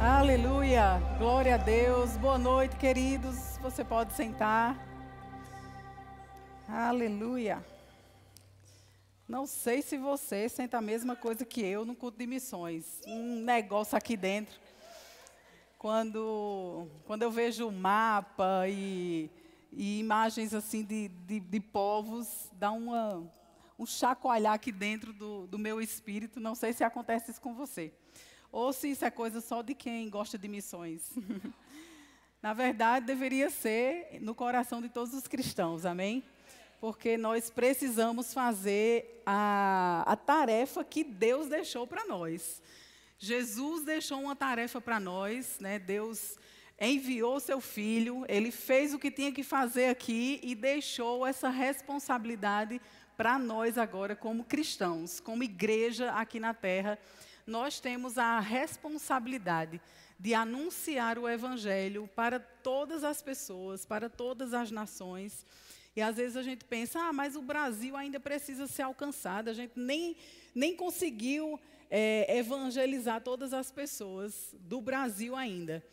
Aleluia, glória a Deus, boa noite, queridos, você pode sentar. Aleluia. Não sei se você sente a mesma coisa que eu no culto de missões, um negócio aqui dentro. Quando eu vejo o mapa e imagens assim de povos, dá um chacoalhar aqui dentro do meu espírito, não sei se acontece isso com você. Ou se isso é coisa só de quem gosta de missões. Na verdade, deveria ser no coração de todos os cristãos, amém? Porque nós precisamos fazer a tarefa que Deus deixou para nós. Jesus deixou uma tarefa para nós, né? Deus enviou seu Filho, Ele fez o que tinha que fazer aqui e deixou essa responsabilidade para nós agora como cristãos, como igreja aqui na terra. Nós temos a responsabilidade de anunciar o Evangelho para todas as pessoas, para todas as nações. E às vezes a gente pensa, mas o Brasil ainda precisa ser alcançado, a gente nem conseguiu evangelizar todas as pessoas do Brasil ainda.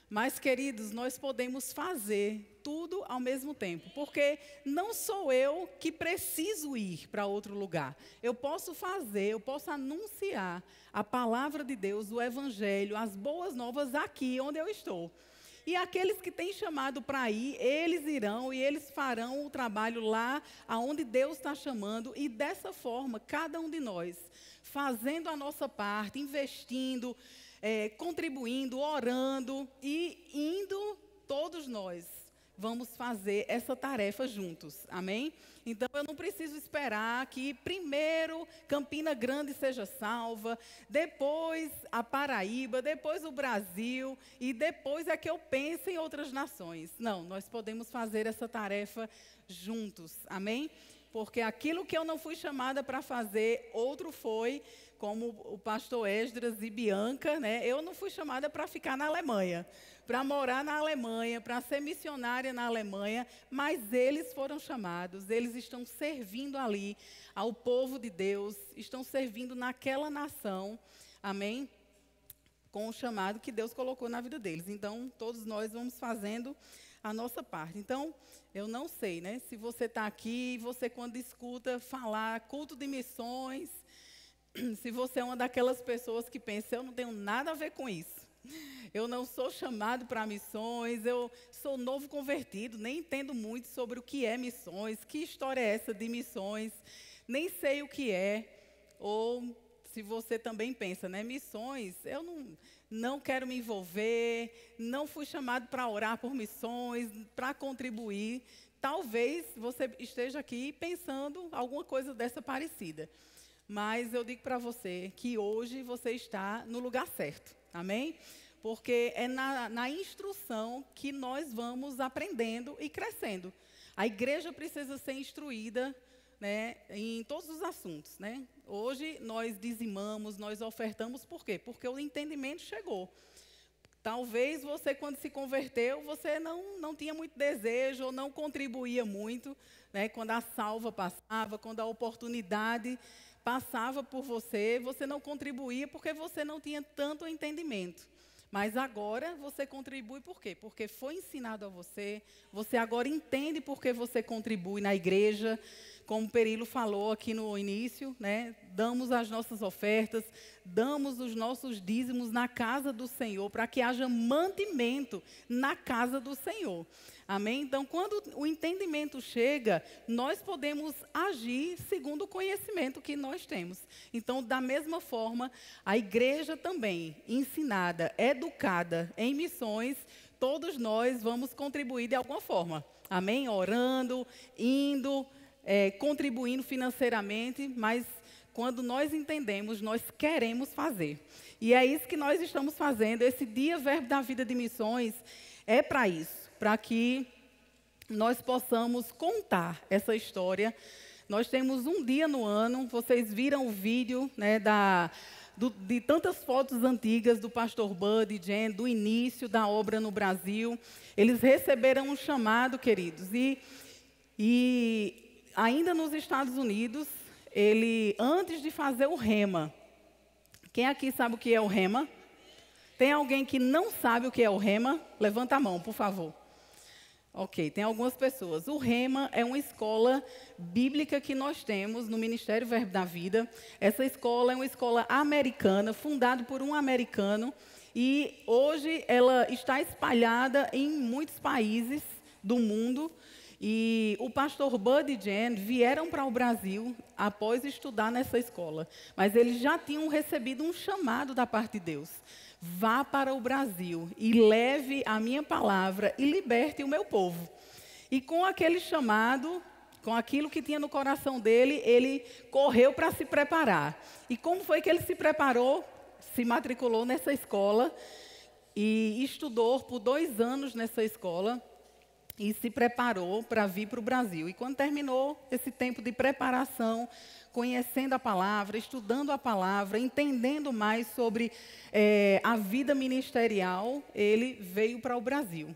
Mas, queridos, nós podemos fazer tudo ao mesmo tempo, porque não sou eu que preciso ir para outro lugar. Eu posso fazer, eu posso anunciar a palavra de Deus, o Evangelho, as boas novas aqui onde eu estou. E aqueles que têm chamado para ir, eles irão e eles farão o trabalho lá aonde Deus está chamando. E dessa forma, cada um de nós, fazendo a nossa parte, investindo, contribuindo, orando e indo, todos nós vamos fazer essa tarefa juntos, amém? Então eu não preciso esperar que primeiro Campina Grande seja salva, depois a Paraíba, depois o Brasil e depois é que eu pense em outras nações. Não, nós podemos fazer essa tarefa juntos, amém? Porque aquilo que eu não fui chamada para fazer, outro foi, como o pastor Esdras e Bianca, né? Eu não fui chamada para ficar na Alemanha, para morar na Alemanha, para ser missionária na Alemanha, mas eles foram chamados, eles estão servindo ali ao povo de Deus, estão servindo naquela nação, amém? Com o chamado que Deus colocou na vida deles. Então, todos nós vamos fazendo a nossa parte. Então, eu não sei, né? Se você está aqui, você quando escuta falar culto de missões, se você é uma daquelas pessoas que pensa, eu não tenho nada a ver com isso. Eu não sou chamado para missões, eu sou novo convertido, nem entendo muito sobre o que é missões, que história é essa de missões, nem sei o que é. Ou se você também pensa, né, missões, eu não quero me envolver, não fui chamado para orar por missões, para contribuir. Talvez você esteja aqui pensando alguma coisa dessa parecida. Mas eu digo para você que hoje você está no lugar certo, amém? Porque é na instrução que nós vamos aprendendo e crescendo. A igreja precisa ser instruída, né, em todos os assuntos, né? Hoje nós dizimamos, nós ofertamos, por quê? Porque o entendimento chegou. Talvez você, quando se converteu, você não tinha muito desejo ou não contribuía muito, né? Quando a salva passava, quando a oportunidade passava por você, você não contribuía porque você não tinha tanto entendimento. Mas agora você contribui por quê? Porque foi ensinado a você, você agora entende por que você contribui na igreja. Como o Perilo falou aqui no início, né? Damos as nossas ofertas, damos os nossos dízimos na casa do Senhor, para que haja mantimento na casa do Senhor. Amém? Então, quando o entendimento chega, nós podemos agir segundo o conhecimento que nós temos. Então, da mesma forma, a igreja também, ensinada, educada em missões, todos nós vamos contribuir de alguma forma. Amém? Orando, indo, contribuindo financeiramente, mas quando nós entendemos, nós queremos fazer. E é isso que nós estamos fazendo. Esse Dia Verbo da Vida de Missões é para isso, para que nós possamos contar essa história. Nós temos um dia no ano, vocês viram o vídeo, né, de tantas fotos antigas do pastor Bud e Jen, do início da obra no Brasil. Eles receberam um chamado, queridos, e ainda nos Estados Unidos, antes de fazer o rema, quem aqui sabe o que é o rema? Tem alguém que não sabe o que é o Rema? Levanta a mão, por favor. Ok, tem algumas pessoas. O Rema é uma escola bíblica que nós temos no Ministério Verbo da Vida. Essa escola é uma escola americana, fundada por um americano. E hoje ela está espalhada em muitos países do mundo. E o pastor Bud e Jen vieram para o Brasil após estudar nessa escola. Mas eles já tinham recebido um chamado da parte de Deus. Vá para o Brasil e leve a minha palavra e liberte o meu povo. E com aquele chamado, com aquilo que tinha no coração dele, ele correu para se preparar. E como foi que ele se preparou? Se matriculou nessa escola e estudou por 2 anos nessa escola e se preparou para vir para o Brasil. E quando terminou esse tempo de preparação, conhecendo a palavra, estudando a palavra, entendendo mais sobre a vida ministerial, ele veio para o Brasil.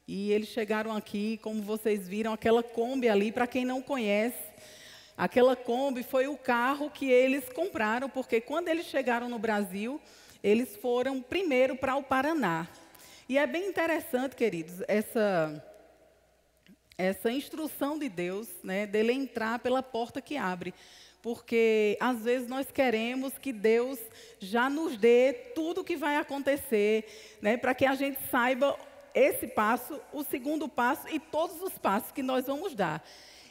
E eles chegaram aqui, como vocês viram, aquela Kombi ali, para quem não conhece, aquela Kombi foi o carro que eles compraram, porque quando eles chegaram no Brasil, eles foram primeiro para o Paraná. E é bem interessante, queridos, essa instrução de Deus, né, dele entrar pela porta que abre. Porque, às vezes, nós queremos que Deus já nos dê tudo o que vai acontecer, né, para que a gente saiba esse passo, o segundo passo e todos os passos que nós vamos dar.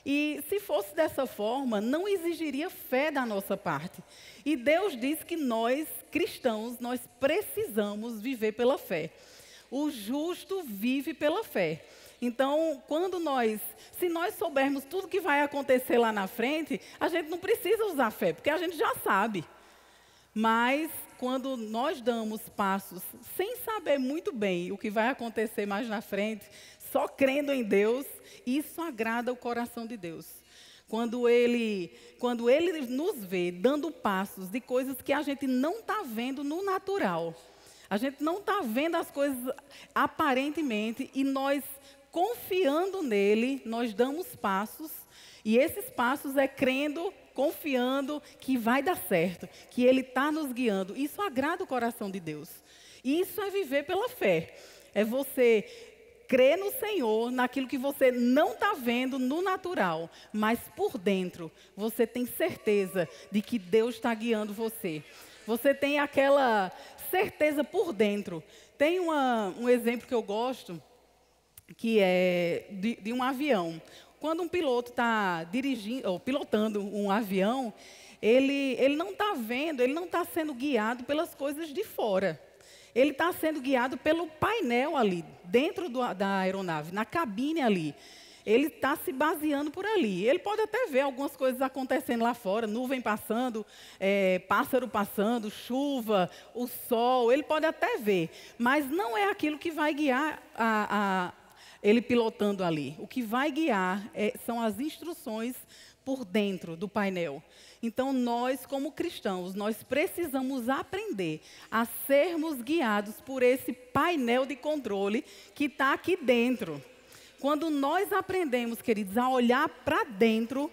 E, se fosse dessa forma, não exigiria fé da nossa parte. E Deus diz que nós, cristãos, nós precisamos viver pela fé. O justo vive pela fé. Então, se nós soubermos tudo que vai acontecer lá na frente, a gente não precisa usar fé, porque a gente já sabe. Mas, quando nós damos passos sem saber muito bem o que vai acontecer mais na frente, só crendo em Deus, isso agrada o coração de Deus. Quando Ele nos vê dando passos de coisas que a gente não está vendo no natural, a gente não está vendo as coisas aparentemente, e nós, confiando nele, nós damos passos, e esses passos é crendo, confiando que vai dar certo, que ele está nos guiando. Isso agrada o coração de Deus. Isso é viver pela fé. É você crer no Senhor, naquilo que você não está vendo no natural, mas por dentro você tem certeza de que Deus está guiando você. Você tem aquela certeza por dentro. Tem um exemplo que eu gosto, que é de um avião. Quando um piloto está pilotando um avião, ele não está vendo, ele não está sendo guiado pelas coisas de fora. Ele está sendo guiado pelo painel ali, dentro da aeronave, na cabine ali. Ele está se baseando por ali. Ele pode até ver algumas coisas acontecendo lá fora, nuvem passando, pássaro passando, chuva, o sol, ele pode até ver. Mas não é aquilo que vai guiar ele pilotando ali. O que vai guiar são as instruções por dentro do painel. Então, nós, como cristãos, nós precisamos aprender a sermos guiados por esse painel de controle que está aqui dentro. Quando nós aprendemos, queridos, a olhar para dentro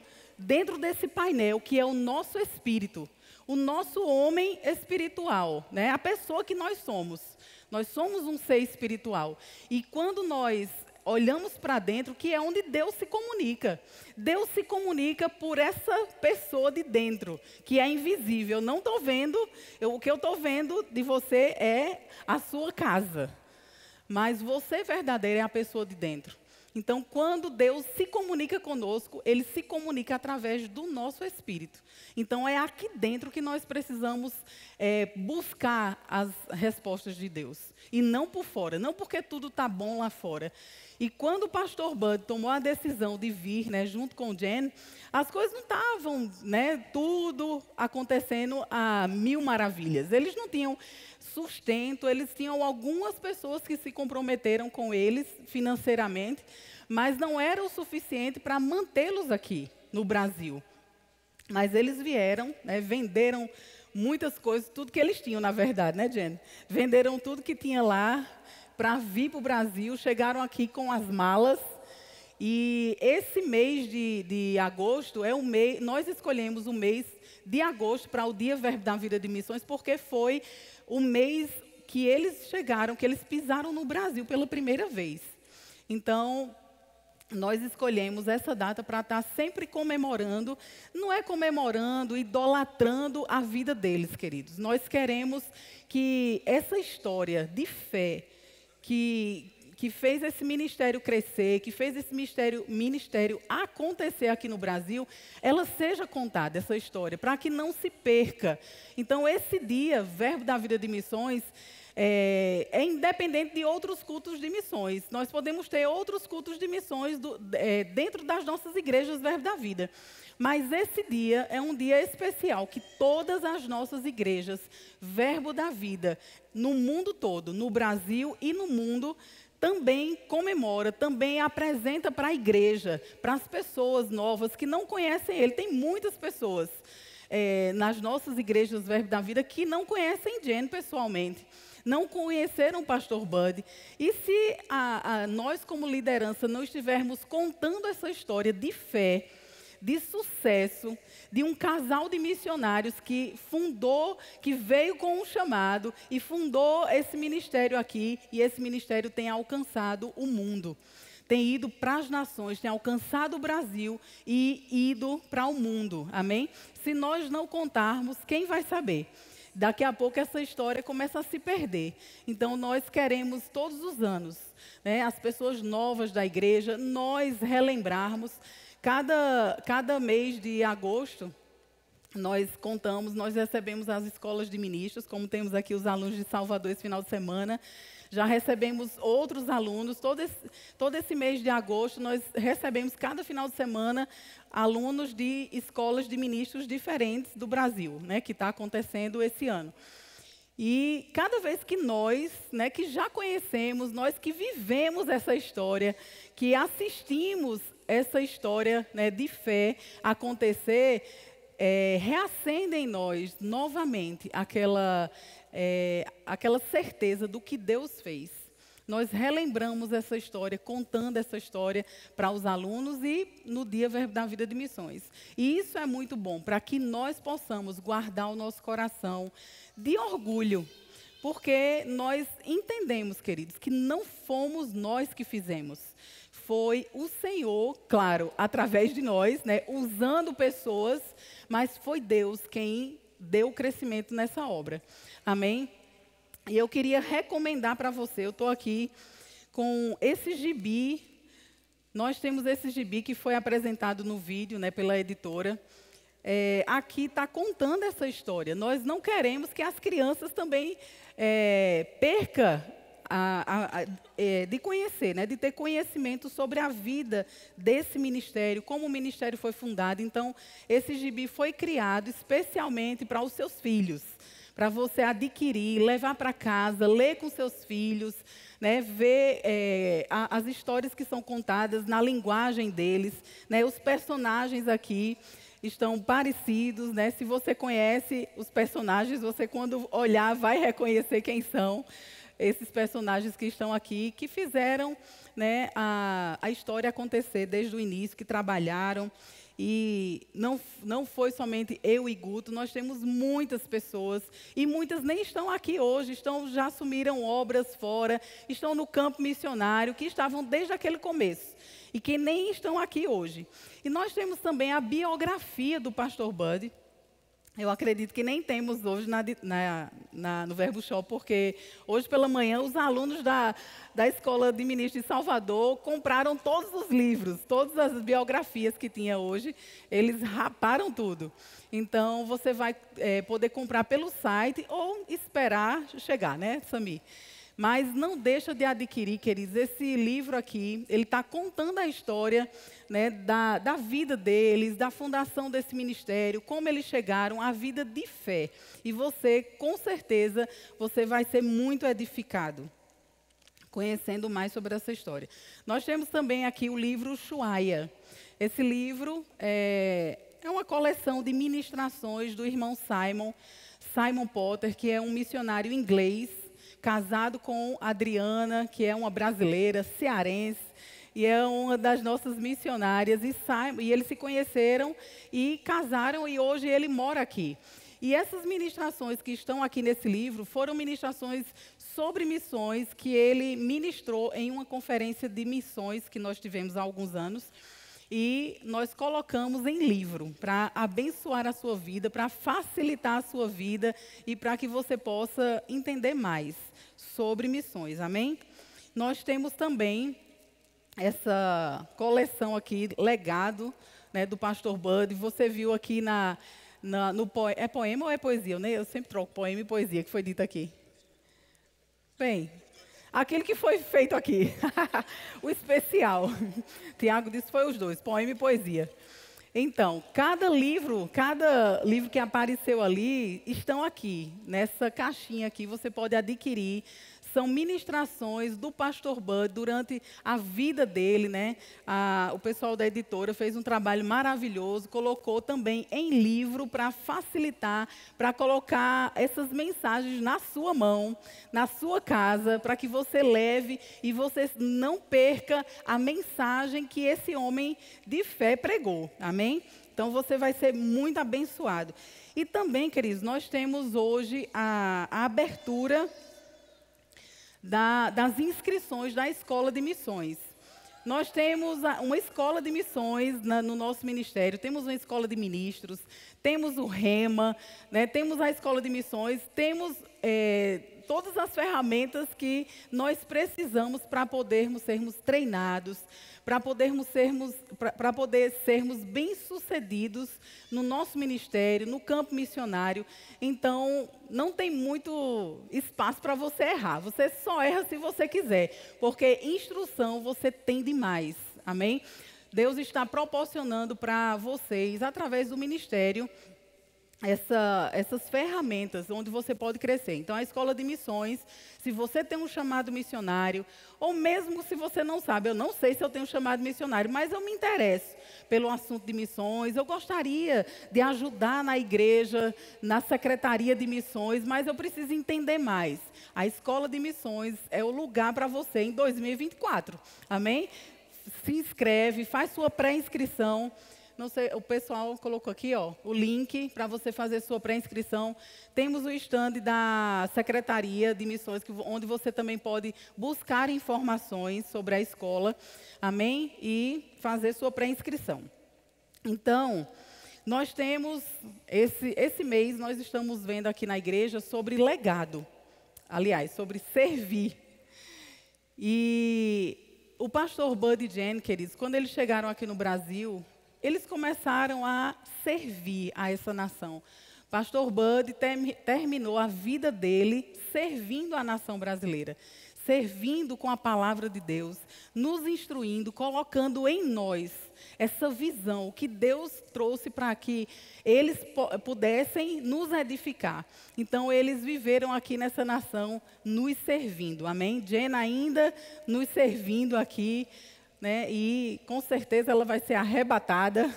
desse painel, que é o nosso espírito, o nosso homem espiritual, né? A pessoa que nós somos. Nós somos um ser espiritual. E quando nós olhamos para dentro, que é onde Deus se comunica. Deus se comunica por essa pessoa de dentro, que é invisível. Eu não estou vendo, o que eu estou vendo de você é a sua casa. Mas você verdadeiro é a pessoa de dentro. Então, quando Deus se comunica conosco, Ele se comunica através do nosso espírito. Então, é aqui dentro que nós precisamos buscar as respostas de Deus. E não por fora, não porque tudo está bom lá fora. E quando o pastor Bud tomou a decisão de vir, né, junto com o Jen, as coisas não estavam, né, tudo acontecendo a mil maravilhas. Eles não tinham sustento, eles tinham algumas pessoas que se comprometeram com eles financeiramente, mas não era o suficiente para mantê-los aqui no Brasil. Mas eles vieram, né, venderam muitas coisas, tudo que eles tinham, na verdade, né, Jen? Venderam tudo que tinha lá para vir para o Brasil, chegaram aqui com as malas. E esse mês de agosto é o mês, nós escolhemos o mês de agosto para o Dia Verbo da Vida de Missões, porque foi o mês que eles chegaram, que eles pisaram no Brasil pela primeira vez. Então, nós escolhemos essa data para estar sempre comemorando, não é comemorando, idolatrando a vida deles, queridos. Nós queremos que essa história de fé que fez esse ministério crescer, que fez esse ministério acontecer aqui no Brasil, ela seja contada, essa história, para que não se perca. Então, esse dia, Verbo da Vida de Missões, é independente de outros cultos de missões. Nós podemos ter outros cultos de missões dentro das nossas igrejas Verbo da Vida. Mas esse dia é um dia especial que todas as nossas igrejas Verbo da Vida, no mundo todo, no Brasil e no mundo, também comemora, também apresenta para a igreja, para as pessoas novas que não conhecem ele. Tem muitas pessoas nas nossas igrejas Verbo da Vida que não conhecem Jenny pessoalmente. Não conheceram o pastor Bud. E se nós, como liderança, não estivermos contando essa história de fé, de sucesso, de um casal de missionários que veio com um chamado e fundou esse ministério aqui, e esse ministério tem alcançado o mundo. Tem ido para as nações, tem alcançado o Brasil e ido para o mundo. Amém? Se nós não contarmos, quem vai saber? Daqui a pouco essa história começa a se perder. Então, nós queremos todos os anos, né, as pessoas novas da igreja, nós relembrarmos. Cada mês de agosto, nós recebemos as escolas de ministros, como temos aqui os alunos de Salvador esse final de semana. Já recebemos outros alunos, todo esse mês de agosto, nós recebemos cada final de semana alunos de escolas de ministros diferentes do Brasil, né, que está acontecendo esse ano. E cada vez que nós, né, que já conhecemos, nós que vivemos essa história, que assistimos essa história, né, de fé acontecer, reacende em nós novamente aquela certeza do que Deus fez. Nós relembramos essa história, contando essa história para os alunos e no dia da Vida de Missões. E isso é muito bom, para que nós possamos guardar o nosso coração de orgulho, porque nós entendemos, queridos, que não fomos nós que fizemos. Foi o Senhor, claro, através de nós, né, usando pessoas, mas foi Deus quem deu o crescimento nessa obra. Amém? E eu queria recomendar para você, eu estou aqui com esse gibi. Nós temos esse gibi que foi apresentado no vídeo, né, pela editora. Aqui está contando essa história. Nós não queremos que as crianças também percam de conhecer, né, de ter conhecimento sobre a vida desse ministério, como o ministério foi fundado. Então, esse gibi foi criado especialmente para os seus filhos, para você adquirir, levar para casa, ler com seus filhos, né, ver as histórias que são contadas na linguagem deles, né, os personagens aqui estão parecidos, né? Se você conhece os personagens, você quando olhar vai reconhecer quem são esses personagens que estão aqui, que fizeram, né, a história acontecer desde o início, que trabalharam. E não foi somente eu e Guto, nós temos muitas pessoas, e muitas nem estão aqui hoje, já assumiram obras fora, estão no campo missionário, que estavam desde aquele começo, e que nem estão aqui hoje. E nós temos também a biografia do pastor Bud. Eu acredito que nem temos hoje no Verbo Shop, porque hoje pela manhã os alunos da Escola de Ministros de Salvador compraram todos os livros, todas as biografias que tinha hoje, eles raparam tudo. Então, você vai poder comprar pelo site ou esperar chegar, né, Sami? Mas não deixa de adquirir, queridos, esse livro aqui, ele está contando a história, né, da vida deles, da fundação desse ministério, como eles chegaram à vida de fé. E você, com certeza, você vai ser muito edificado, conhecendo mais sobre essa história. Nós temos também aqui o livro Ushuaia. Esse livro é uma coleção de ministrações do irmão Simon Potter, que é um missionário inglês, casado com Adriana, que é uma brasileira, cearense, e é uma das nossas missionárias. E eles se conheceram e casaram, e hoje ele mora aqui. E essas ministrações que estão aqui nesse livro foram ministrações sobre missões que ele ministrou em uma conferência de missões que nós tivemos há alguns anos. E nós colocamos em livro para abençoar a sua vida, para facilitar a sua vida e para que você possa entender mais sobre missões, amém? Nós temos também essa coleção aqui, legado, né, do pastor Bud. Você viu aqui é poema ou é poesia? Eu sempre troco poema e poesia, que foi dito aqui. Bem, aquele que foi feito aqui, o especial. Tiago disse que foi os dois, poema e poesia. Então, cada livro que apareceu ali, estão aqui, nessa caixinha aqui, você pode adquirir. São ministrações do pastor Bud durante a vida dele, né? O pessoal da editora fez um trabalho maravilhoso, colocou também em livro para facilitar, para colocar essas mensagens na sua mão, na sua casa, para que você leve e você não perca a mensagem que esse homem de fé pregou. Amém? Então, você vai ser muito abençoado. E também, queridos, nós temos hoje a abertura das inscrições da Escola de Missões. Nós temos uma escola de missões no nosso ministério, temos uma escola de ministros, temos o Rema, né, temos a escola de missões, temos todas as ferramentas que nós precisamos para podermos sermos treinados, para poder sermos bem-sucedidos no nosso ministério, no campo missionário. Então, não tem muito espaço para você errar. Você só erra se você quiser, porque instrução você tem demais. Amém? Deus está proporcionando para vocês, através do ministério, essas ferramentas onde você pode crescer. Então, a escola de missões, se você tem um chamado missionário, ou mesmo se você não sabe, eu não sei se eu tenho um chamado missionário, mas eu me interesso pelo assunto de missões, eu gostaria de ajudar na igreja, na secretaria de missões, mas eu preciso entender mais. A escola de missões é o lugar para você em 2024. Amém? Se inscreve, faz sua pré-inscrição. Não sei, o pessoal colocou aqui, ó, o link para você fazer sua pré-inscrição. Temos o stand da Secretaria de Missões, onde você também pode buscar informações sobre a escola, amém? E fazer sua pré-inscrição. Então, nós temos, esse mês, nós estamos vendo aqui na igreja sobre legado. Aliás, sobre servir. E o pastor Bud e Jen, queridos, quando eles chegaram aqui no Brasil, eles começaram a servir a essa nação. Pastor Bud terminou a vida dele servindo a nação brasileira, servindo com a palavra de Deus, nos instruindo, colocando em nós essa visão que Deus trouxe para que eles pudessem nos edificar. Então, eles viveram aqui nessa nação nos servindo. Amém? Jen ainda nos servindo aqui, né? E com certeza ela vai ser arrebatada.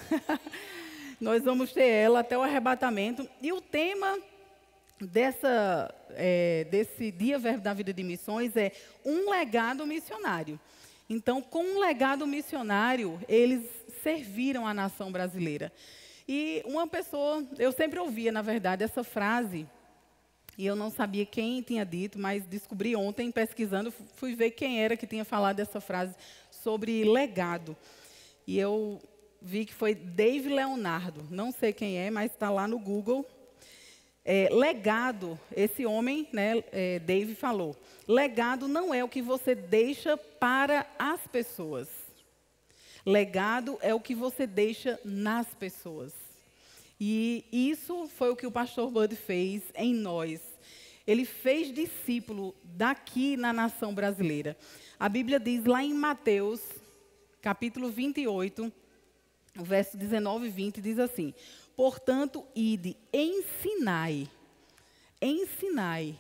Nós vamos ter ela até o arrebatamento. E o tema desse Dia Verbo da Vida de Missões é um legado missionário. Então, com um legado missionário, eles serviram a nação brasileira. E uma pessoa, eu sempre ouvia, na verdade, essa frase, e eu não sabia quem tinha dito, mas descobri ontem, pesquisando, fui ver quem era que tinha falado essa frase sobre legado. E eu vi que foi Dave Leonardo. Não sei quem é, mas está lá no Google. Legado, esse homem, né, Dave falou, legado não é o que você deixa para as pessoas. Legado é o que você deixa nas pessoas. E isso foi o que o pastor Bud fez em nós. Ele fez discípulo daqui na nação brasileira. A Bíblia diz lá em Mateus, capítulo 28, o verso 19 e 20, diz assim: portanto, ide, ensinai.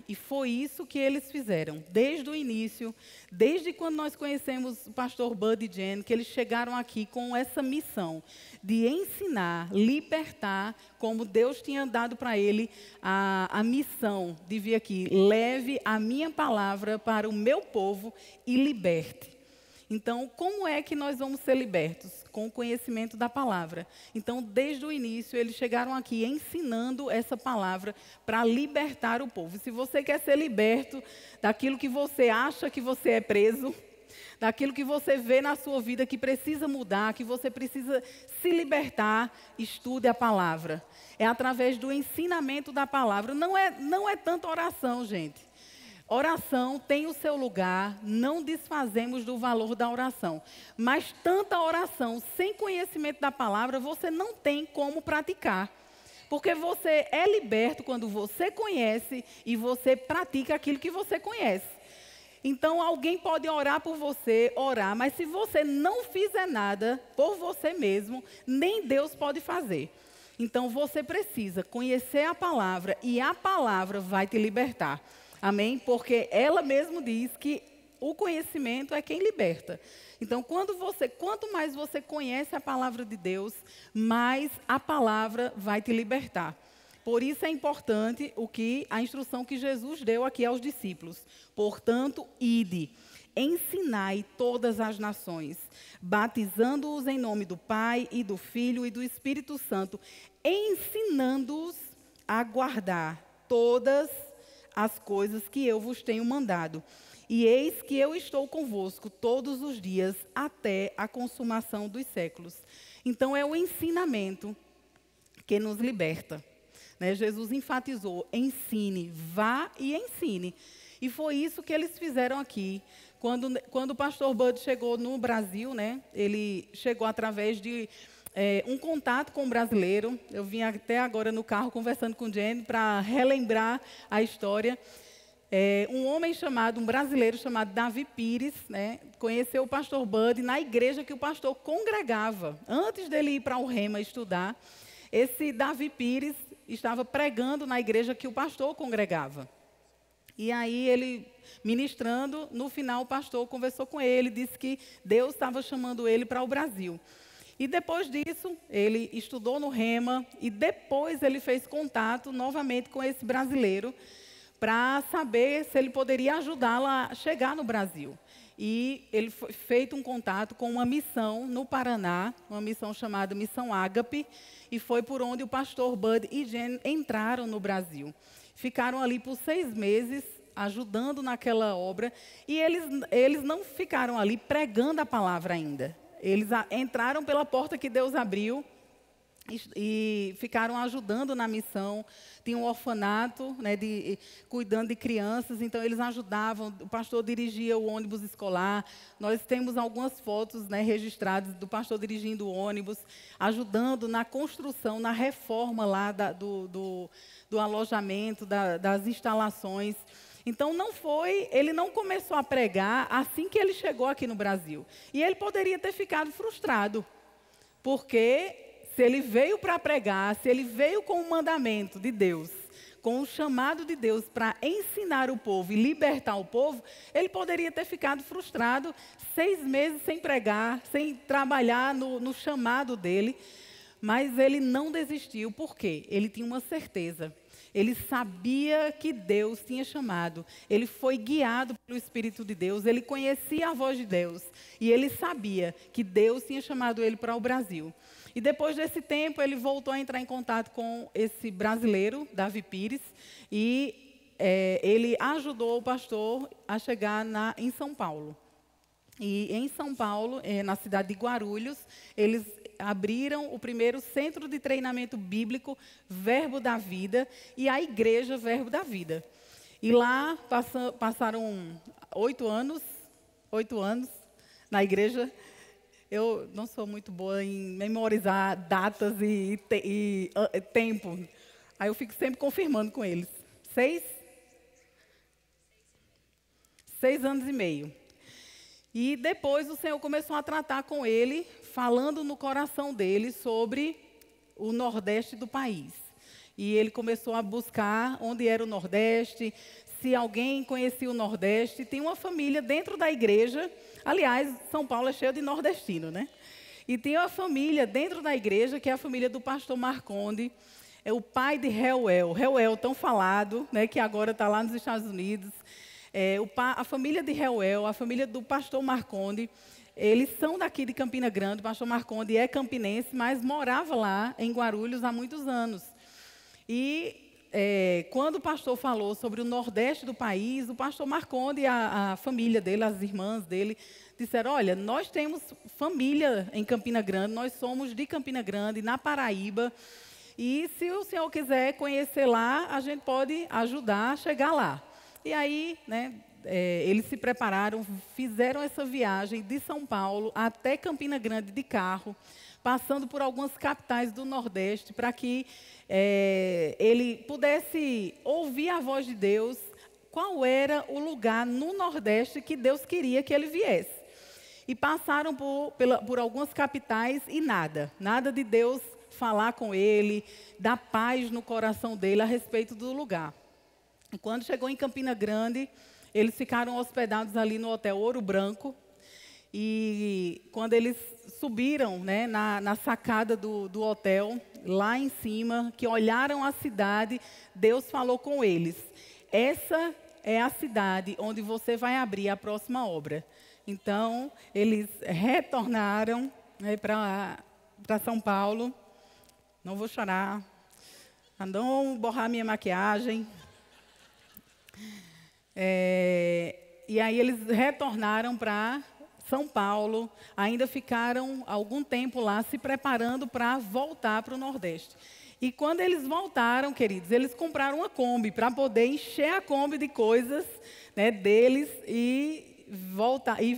E foi isso que eles fizeram, desde o início, desde quando nós conhecemos o pastor Bud e Jen, que eles chegaram aqui com essa missão de ensinar, libertar, como Deus tinha dado para ele a missão de vir aqui, leve a minha palavra para o meu povo e liberte. Então, como é que nós vamos ser libertos? Com o conhecimento da palavra. Então, desde o início, eles chegaram aqui ensinando essa palavra para libertar o povo. Se você quer ser liberto daquilo que você acha que você é preso, daquilo que você vê na sua vida que precisa mudar, que você precisa se libertar, estude a palavra. É através do ensinamento da palavra. Não é tanta oração, gente. Oração tem o seu lugar, não desfazemos do valor da oração. Mas tanta oração sem conhecimento da palavra, você não tem como praticar. Porque você é liberto quando você conhece e você pratica aquilo que você conhece. Então, alguém pode orar por você, orar, mas se você não fizer nada por você mesmo, nem Deus pode fazer. Então, você precisa conhecer a palavra e a palavra vai te libertar. Amém? Porque ela mesmo diz que o conhecimento é quem liberta. Então, quanto mais você conhece a palavra de Deus, mais a palavra vai te libertar. Por isso é importante a instrução que Jesus deu aqui aos discípulos. Portanto, ide, ensinai todas as nações, batizando-os em nome do Pai e do Filho e do Espírito Santo, ensinando-os a guardar todas as coisas que eu vos tenho mandado. E eis que eu estou convosco todos os dias até a consumação dos séculos. Então é o ensinamento que nos liberta. Né? Jesus enfatizou, ensine, vá e ensine. E foi isso que eles fizeram aqui. Quando o pastor Bud chegou no Brasil, né? Ele chegou através de um contato com um brasileiro. Eu vim até agora no carro conversando com o Jenny para relembrar a história. Um brasileiro chamado Davi Pires, né, conheceu o pastor Bud na igreja que o pastor congregava. Antes dele ir para o Rema estudar, esse Davi Pires estava pregando na igreja que o pastor congregava. E aí ele, ministrando, no final o pastor conversou com ele, disse que Deus estava chamando ele para o Brasil. E depois disso, ele estudou no Rema e depois ele fez contato novamente com esse brasileiro para saber se ele poderia ajudá-lo a chegar no Brasil. E ele foi feito um contato com uma missão no Paraná, uma missão chamada Missão Ágape, e foi por onde o pastor Bud e Jen entraram no Brasil. Ficaram ali por 6 meses, ajudando naquela obra, e eles não ficaram ali pregando a palavra ainda. Eles entraram pela porta que Deus abriu e ficaram ajudando na missão. Tinha um orfanato, né, cuidando de crianças, então eles ajudavam. O pastor dirigia o ônibus escolar. Nós temos algumas fotos, né, registradas do pastor dirigindo o ônibus, ajudando na construção, na reforma lá do alojamento, das instalações. Então, ele não começou a pregar assim que ele chegou aqui no Brasil. E ele poderia ter ficado frustrado, porque se ele veio para pregar, se ele veio com o mandamento de Deus, com o chamado de Deus para ensinar o povo e libertar o povo, ele poderia ter ficado frustrado 6 meses sem pregar, sem trabalhar no chamado dele. Mas ele não desistiu, por quê? Ele tinha uma certeza. Ele sabia que Deus tinha chamado. Ele foi guiado pelo Espírito de Deus. Ele conhecia a voz de Deus. E ele sabia que Deus tinha chamado ele para o Brasil. E depois desse tempo, ele voltou a entrar em contato com esse brasileiro, Davi Pires. E ele ajudou o pastor a chegar em São Paulo. E em São Paulo, na cidade de Guarulhos, eles abriram o primeiro centro de treinamento bíblico, Verbo da Vida, e a igreja Verbo da Vida. E lá passaram 8 anos na igreja. Eu não sou muito boa em memorizar datas e tempo. Aí eu fico sempre confirmando com eles. 6 anos e meio. E depois o Senhor começou a tratar com ele, falando no coração dele sobre o Nordeste do país. E ele começou a buscar onde era o Nordeste, se alguém conhecia o Nordeste. Tem uma família dentro da igreja, aliás, São Paulo é cheio de nordestino, né? E tem uma família dentro da igreja, que é a família do pastor Marconde, é o pai de Reuel, tão falado, né, que agora está lá nos Estados Unidos. A família de Reuel, a família do pastor Marconde, Eles são daqui de Campina Grande, o pastor Marconde é campinense, mas morava lá em Guarulhos há muitos anos. E quando o pastor falou sobre o Nordeste do país, o pastor Marconde e a família dele, as irmãs dele, disseram, olha, nós temos família em Campina Grande, nós somos de Campina Grande, na Paraíba, e se o senhor quiser conhecer lá, a gente pode ajudar a chegar lá. E aí, né, eles se prepararam, fizeram essa viagem de São Paulo até Campina Grande de carro, passando por algumas capitais do Nordeste, para que ele pudesse ouvir a voz de Deus, qual era o lugar no Nordeste que Deus queria que ele viesse. E passaram por algumas capitais e nada de Deus falar com ele, dar paz no coração dele a respeito do lugar. E quando chegou em Campina Grande, eles ficaram hospedados ali no Hotel Ouro Branco. E quando eles subiram, né, na sacada do hotel, lá em cima, que olharam a cidade, Deus falou com eles. Essa é a cidade onde você vai abrir a próxima obra. Então, eles retornaram, né, para São Paulo. Não vou chorar, para não borrar minha maquiagem. E aí eles retornaram para São Paulo, ainda ficaram algum tempo lá se preparando para voltar para o Nordeste. E quando eles voltaram, queridos, eles compraram uma Kombi para poder encher a Kombi de coisas, né, deles e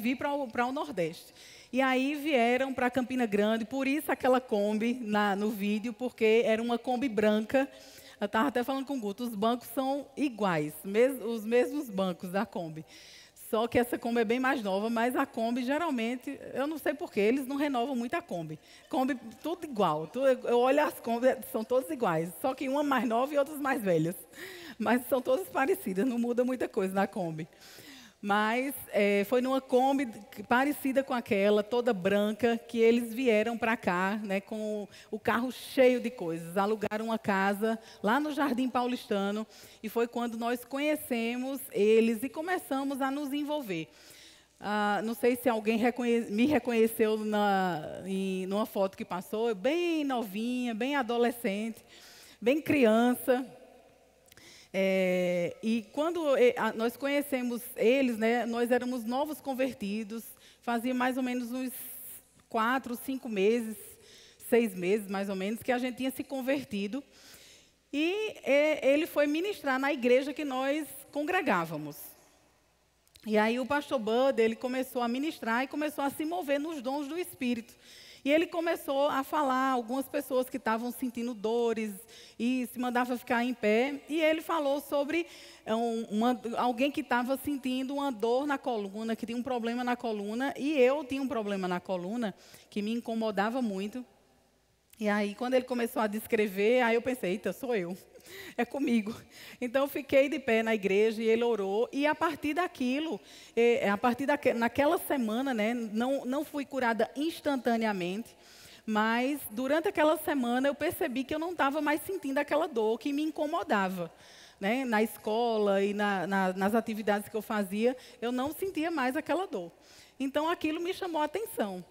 vir para o Nordeste. E aí vieram para Campina Grande, por isso aquela Kombi no vídeo, porque era uma Kombi branca. Eu estava até falando com o Guto, os bancos são iguais, os mesmos bancos da Kombi. Só que essa Kombi é bem mais nova, mas a Kombi, geralmente, eu não sei porquê, eles não renovam muito a Kombi. Kombi, tudo igual. Eu olho as Kombi, são todas iguais. Só que uma mais nova e outras mais velhas. Mas são todas parecidas, não muda muita coisa na Kombi. Mas foi numa Kombi parecida com aquela, toda branca, que eles vieram para cá, né, com o carro cheio de coisas. Alugaram uma casa lá no Jardim Paulistano e foi quando nós conhecemos eles e começamos a nos envolver. Não sei se alguém me reconheceu numa foto que passou, bem novinha, bem adolescente, bem criança. E quando nós conhecemos eles, né, nós éramos novos convertidos, fazia mais ou menos uns 4, 5 meses, 6 meses mais ou menos, que a gente tinha se convertido. E ele foi ministrar na igreja que nós congregávamos. E aí o pastor Bud, ele começou a ministrar e começou a se mover nos dons do Espírito. E ele começou a falar, algumas pessoas que estavam sentindo dores e se mandava ficar em pé. E ele falou sobre alguém que estava sentindo uma dor na coluna, que tinha um problema na coluna. E eu tinha um problema na coluna que me incomodava muito. E aí, quando ele começou a descrever, aí eu pensei, eita, sou eu. É comigo. Então, eu fiquei de pé na igreja e ele orou. E a partir daquilo, naquela semana, né, não fui curada instantaneamente, mas durante aquela semana eu percebi que eu não estava mais sentindo aquela dor que me incomodava. Né, na escola e nas atividades que eu fazia, eu não sentia mais aquela dor. Então, aquilo me chamou a atenção.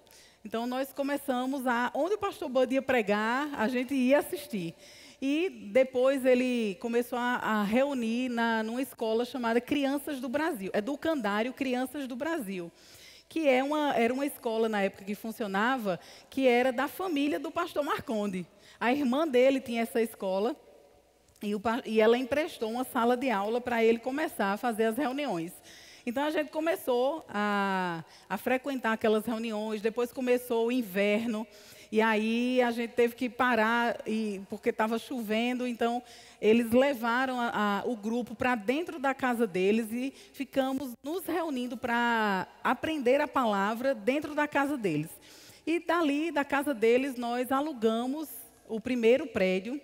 Então, nós começamos onde o pastor Bud ia pregar, a gente ia assistir. E depois ele começou a reunir numa escola chamada Crianças do Brasil, Educandário Crianças do Brasil, que era uma escola na época que funcionava, que era da família do pastor Marconde. A irmã dele tinha essa escola e ela emprestou uma sala de aula para ele começar a fazer as reuniões. Então, a gente começou a frequentar aquelas reuniões, depois começou o inverno, e aí a gente teve que parar, porque estava chovendo, então eles levaram o grupo para dentro da casa deles e ficamos nos reunindo para aprender a palavra dentro da casa deles. E dali, da casa deles, nós alugamos o primeiro prédio,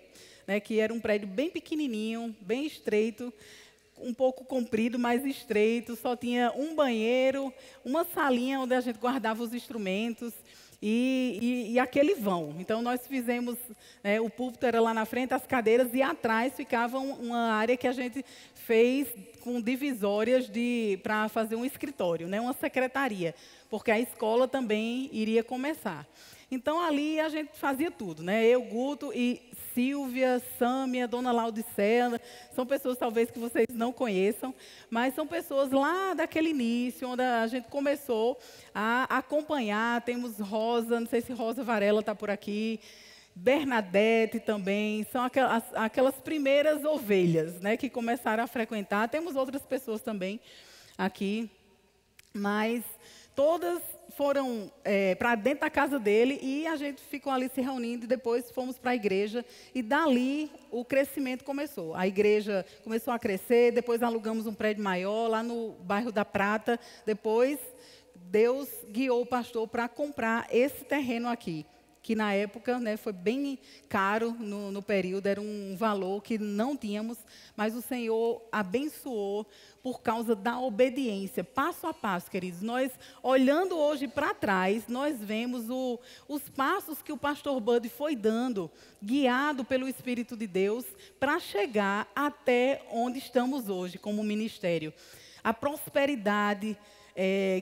né, que era um prédio bem pequenininho, bem estreito, um pouco comprido, mais estreito, só tinha um banheiro, uma salinha onde a gente guardava os instrumentos. e aquele vão. Então, nós fizemos, o púlpito era lá na frente, as cadeiras, e atrás ficava uma área que a gente fez com divisórias para fazer um escritório, uma secretaria, porque a escola também iria começar. Então, ali a gente fazia tudo, eu, Guto e Silvia, Sâmia, Dona Laudicea, são pessoas talvez que vocês não conheçam, mas são pessoas lá daquele início, onde a gente começou a acompanhar. Temos Rosa, não sei se Rosa Varela está por aqui, Bernadette também, são aquelas primeiras ovelhas, que começaram a frequentar. Temos outras pessoas também aqui, mas todas foram para dentro da casa dele, e a gente ficou ali se reunindo, e depois fomos para a igreja, e dali o crescimento começou. A igreja começou a crescer, depois alugamos um prédio maior lá no bairro da Prata. Depois Deus guiou o pastor para comprar esse terreno aqui, que na época foi bem caro no período, era um valor que não tínhamos, mas o Senhor abençoou por causa da obediência, passo a passo, queridos. Nós, olhando hoje para trás, nós vemos os passos que o pastor Bud foi dando, guiado pelo Espírito de Deus, para chegar até onde estamos hoje como ministério. A prosperidade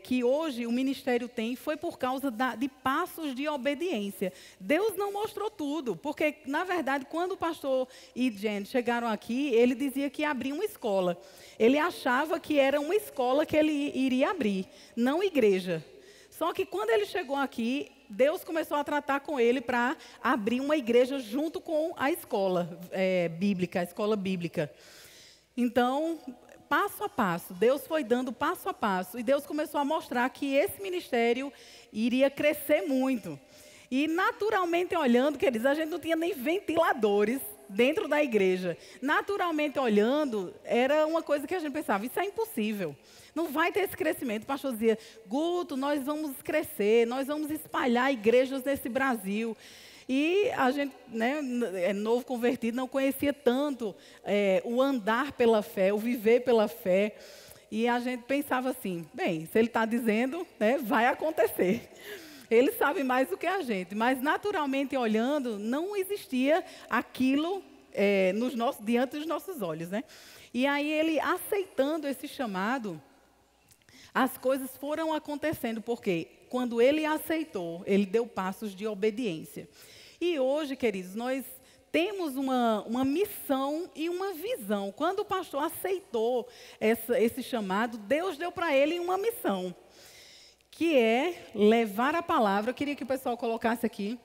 que hoje o ministério tem foi por causa de passos de obediência. Deus não mostrou tudo, porque, na verdade, quando o pastor e Jen chegaram aqui, ele dizia que ia abrir uma escola. Ele achava que era uma escola que ele iria abrir, não igreja. Só que quando ele chegou aqui, Deus começou a tratar com ele para abrir uma igreja junto com a escola bíblica, a escola bíblica. Então, passo a passo, Deus foi dando passo a passo, e Deus começou a mostrar que esse ministério iria crescer muito. E naturalmente olhando, queridos, a gente não tinha nem ventiladores dentro da igreja. Naturalmente olhando, era uma coisa que a gente pensava, isso é impossível, não vai ter esse crescimento. O pastor dizia, Guto, nós vamos crescer, nós vamos espalhar igrejas nesse Brasil. E a gente, novo convertido, não conhecia tanto o andar pela fé, o viver pela fé. E a gente pensava assim, bem, se ele está dizendo, vai acontecer. Ele sabe mais do que a gente. Mas, naturalmente olhando, não existia aquilo diante dos nossos olhos. E aí, ele aceitando esse chamado, as coisas foram acontecendo. Porque quando ele aceitou, ele deu passos de obediência. E hoje, queridos, nós temos uma missão e uma visão. Quando o pastor aceitou esse chamado, Deus deu para ele uma missão, que é levar a palavra. Eu queria que o pessoal colocasse aqui.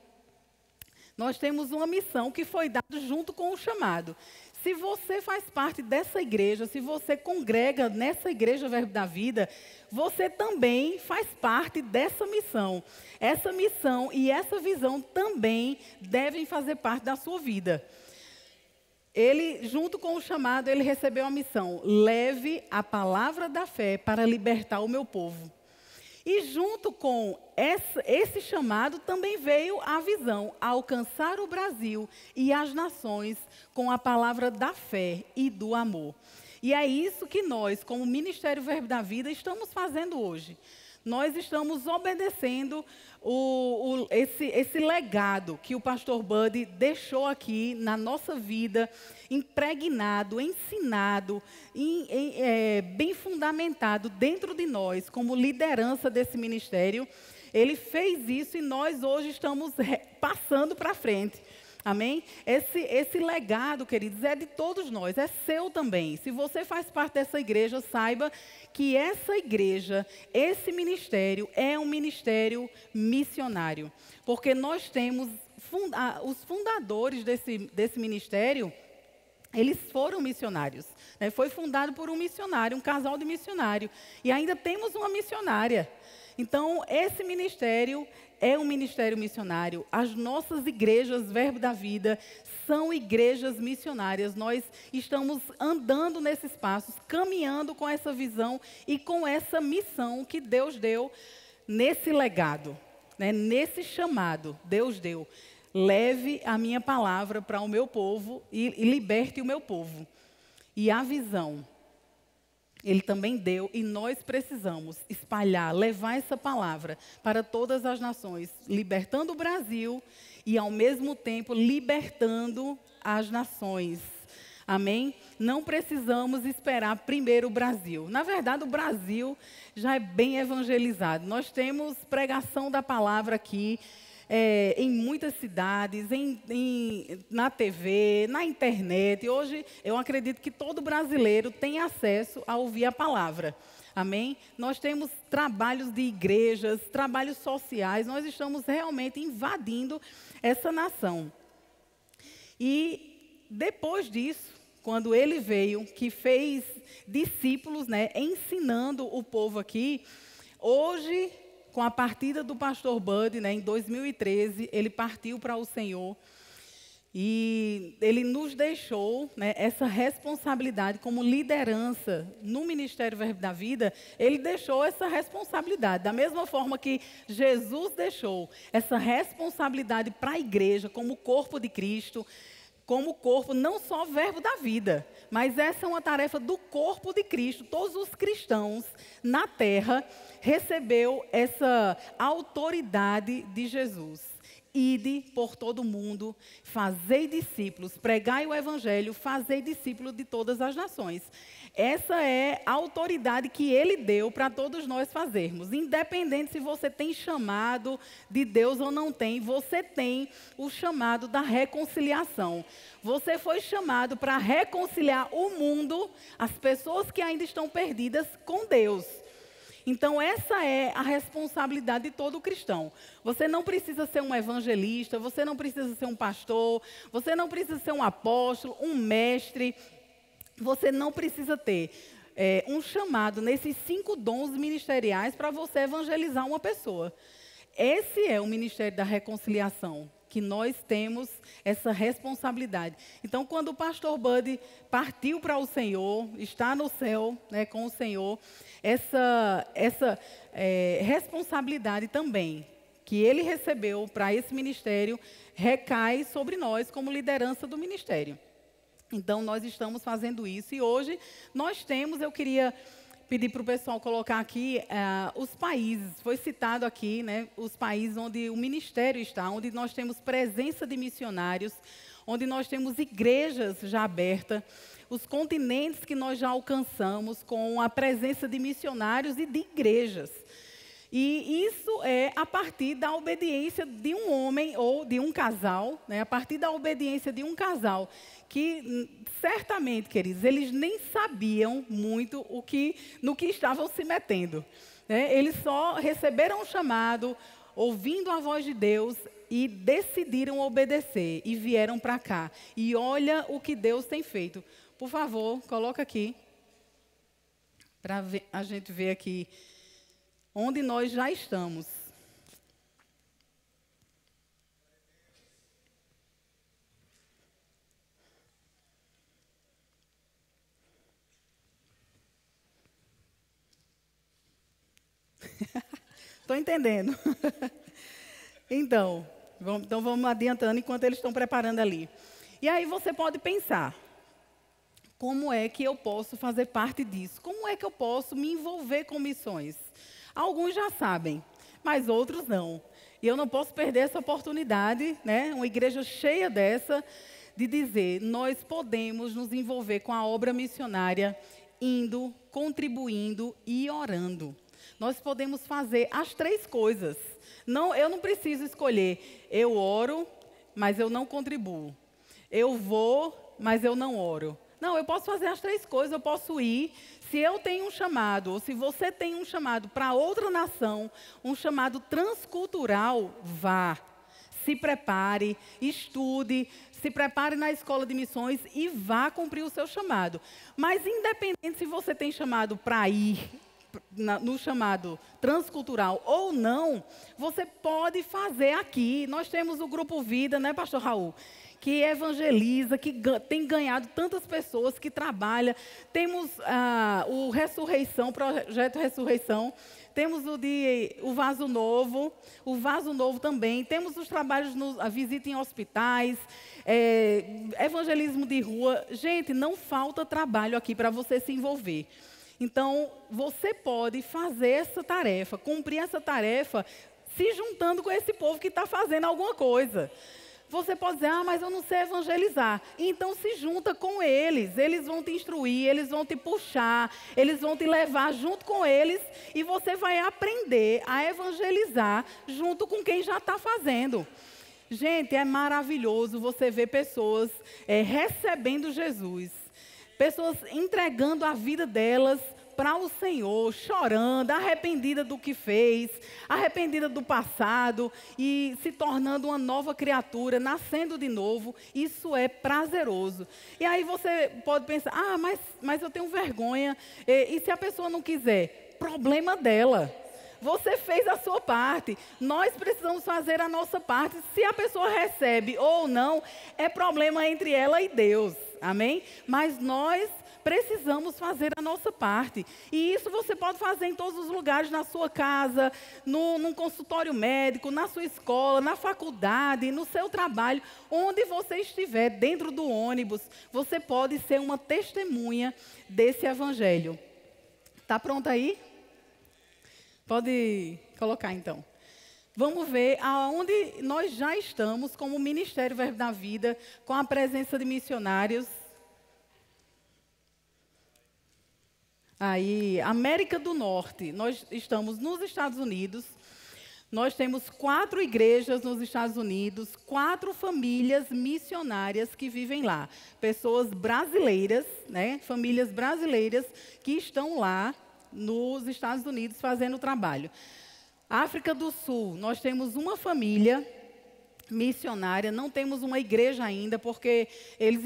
Nós temos uma missão que foi dada junto com o chamado. Se você faz parte dessa igreja, se você congrega nessa igreja Verbo da Vida, você também faz parte dessa missão. Essa missão e essa visão também devem fazer parte da sua vida. Ele, junto com o chamado, ele recebeu a missão: leve a palavra da fé para libertar o meu povo. E junto com esse chamado também veio a visão: alcançar o Brasil e as nações com a palavra da fé e do amor. E é isso que nós, como Ministério Verbo da Vida, estamos fazendo hoje. Nós estamos obedecendo esse legado que o pastor Bud deixou aqui na nossa vida, impregnado, ensinado, bem fundamentado dentro de nós, como liderança desse ministério. Ele fez isso e nós hoje estamos passando para frente. Amém? Esse legado, queridos, é de todos nós, é seu também. Se você faz parte dessa igreja, saiba que essa igreja, esse ministério, é um ministério missionário. Porque nós temos os fundadores desse ministério, eles foram missionários. Foi fundado por um missionário, um casal de missionário. E ainda temos uma missionária. Então, esse ministério é um ministério missionário. As nossas igrejas Verbo da Vida são igrejas missionárias. Nós estamos andando nesses passos, caminhando com essa visão e com essa missão que Deus deu nesse legado, nesse chamado. Deus deu: leve a minha palavra para o meu povo e liberte o meu povo. E a visão: Ele também deu e nós precisamos espalhar, levar essa palavra para todas as nações, libertando o Brasil e, ao mesmo tempo, libertando as nações. Amém? Não precisamos esperar primeiro o Brasil. Na verdade, o Brasil já é bem evangelizado. Nós temos pregação da palavra aqui, em muitas cidades, na TV, na internet. Hoje, eu acredito que todo brasileiro tem acesso a ouvir a palavra. Amém? Nós temos trabalhos de igrejas, trabalhos sociais. Nós estamos realmente invadindo essa nação. E depois disso, quando ele veio, que fez discípulos, né, ensinando o povo aqui, hoje, com a partida do pastor Bud, né, em 2013, ele partiu para o Senhor e ele nos deixou, né, essa responsabilidade como liderança no Ministério Verbo da Vida. Ele deixou essa responsabilidade, da mesma forma que Jesus deixou essa responsabilidade para a igreja, como corpo de Cristo, como corpo, não só Verbo da Vida, mas essa é uma tarefa do corpo de Cristo. Todos os cristãos na terra recebeu essa autoridade de Jesus. Ide por todo o mundo, fazei discípulos, pregai o evangelho, fazei discípulos de todas as nações. Essa é a autoridade que ele deu para todos nós fazermos. Independente se você tem chamado de Deus ou não tem, você tem o chamado da reconciliação. Você foi chamado para reconciliar o mundo, as pessoas que ainda estão perdidas, com Deus. Então, essa é a responsabilidade de todo cristão. Você não precisa ser um evangelista, você não precisa ser um pastor, você não precisa ser um apóstolo, um mestre. Você não precisa ter um chamado nesses 5 dons ministeriais para você evangelizar uma pessoa. Esse é o ministério da reconciliação, que nós temos essa responsabilidade. Então, quando o pastor Bud partiu para o Senhor, está no céu, né, com o Senhor, essa responsabilidade também que ele recebeu para esse ministério recai sobre nós como liderança do ministério. Então, nós estamos fazendo isso. E hoje nós temos, eu queria pedir para o pessoal colocar aqui os países. Foi citado aqui, né, os países onde o ministério está, onde nós temos presença de missionários, onde nós temos igrejas já abertas, os continentes que nós já alcançamos com a presença de missionários e de igrejas. E isso é a partir da obediência de um homem ou de um casal, né? A partir da obediência de um casal, que certamente, queridos, eles nem sabiam muito no que estavam se metendo, né? Eles só receberam o chamado, ouvindo a voz de Deus e decidiram obedecer e vieram para cá. E olha o que Deus tem feito. Por favor, coloca aqui, para a gente ver aqui onde nós já estamos. Estou entendendo. Então vamos adiantando enquanto eles estão preparando ali. E aí você pode pensar, como é que eu posso fazer parte disso? Como é que eu posso me envolver com missões? Alguns já sabem, mas outros não. E eu não posso perder essa oportunidade, né? Uma igreja cheia dessa, de dizer, nós podemos nos envolver com a obra missionária, indo, contribuindo e orando. Nós podemos fazer as 3 coisas. Não, eu não preciso escolher, eu oro, mas eu não contribuo. Eu vou, mas eu não oro. Não, eu posso fazer as 3 coisas, eu posso ir. Se eu tenho um chamado, ou se você tem um chamado para outra nação, um chamado transcultural, vá. Se prepare, estude, se prepare na escola de missões e vá cumprir o seu chamado. Mas independente se você tem chamado para ir no chamado transcultural ou não, você pode fazer aqui. Nós temos o Grupo Vida, né, pastor Raul? Que evangeliza, que tem ganhado tantas pessoas, que trabalha. Temos o Ressurreição, Projeto Ressurreição. Temos o Vaso Novo também. Temos os trabalhos, a visita em hospitais, evangelismo de rua. Gente, não falta trabalho aqui para você se envolver. Então, você pode fazer essa tarefa, cumprir essa tarefa, se juntando com esse povo que está fazendo alguma coisa. Você pode dizer, mas eu não sei evangelizar. Então se junta com eles vão te instruir, eles vão te puxar, eles vão te levar junto com eles e você vai aprender a evangelizar junto com quem já está fazendo. Gente, é maravilhoso você ver pessoas recebendo Jesus, pessoas entregando a vida delas para o Senhor, chorando, arrependida do que fez, arrependida do passado e se tornando uma nova criatura, nascendo de novo. Isso é prazeroso. E aí você pode pensar, mas eu tenho vergonha. E se a pessoa não quiser? Problema dela. Você fez a sua parte. Nós precisamos fazer a nossa parte. Se a pessoa recebe ou não, é problema entre ela e Deus. Amém? Mas nós precisamos fazer a nossa parte. E isso você pode fazer em todos os lugares, na sua casa, num consultório médico, na sua escola, na faculdade, no seu trabalho, onde você estiver, dentro do ônibus, você pode ser uma testemunha desse evangelho. Está pronto aí? Pode colocar então. Vamos ver aonde nós já estamos como Ministério Verbo da Vida, com a presença de missionários. Aí, América do Norte, nós estamos nos Estados Unidos, nós temos 4 igrejas nos Estados Unidos, 4 famílias missionárias que vivem lá. Pessoas brasileiras, né, famílias brasileiras que estão lá nos Estados Unidos fazendo o trabalho. África do Sul, nós temos uma família missionária, não temos uma igreja ainda, porque eles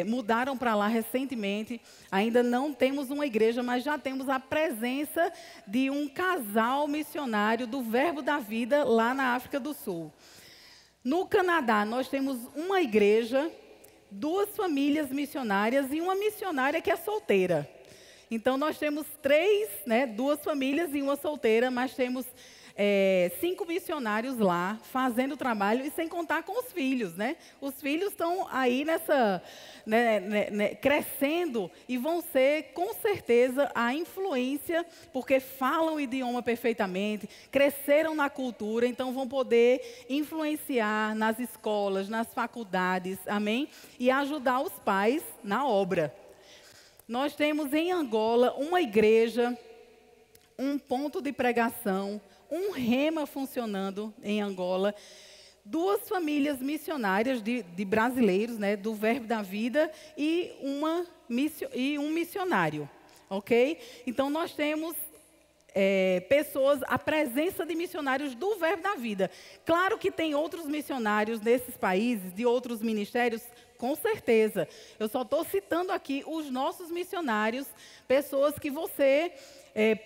mudaram para lá recentemente, ainda não temos uma igreja, mas já temos a presença de um casal missionário do Verbo da Vida lá na África do Sul. No Canadá, nós temos uma igreja, 2 famílias missionárias e uma missionária que é solteira. Então, nós temos 3, 2 famílias e uma solteira, mas temos 5 missionários lá, fazendo o trabalho, e sem contar com os filhos, né? Os filhos estão aí crescendo e vão ser, com certeza, a influência, porque falam o idioma perfeitamente, cresceram na cultura, então vão poder influenciar nas escolas, nas faculdades, amém? E ajudar os pais na obra. Nós temos em Angola uma igreja, um ponto de pregação, um rema funcionando em Angola, 2 famílias missionárias de brasileiros, né, do Verbo da Vida, e um missionário, ok? Então, nós temos pessoas, a presença de missionários do Verbo da Vida. Claro que tem outros missionários nesses países, de outros ministérios, com certeza. Eu só estou citando aqui os nossos missionários, pessoas que você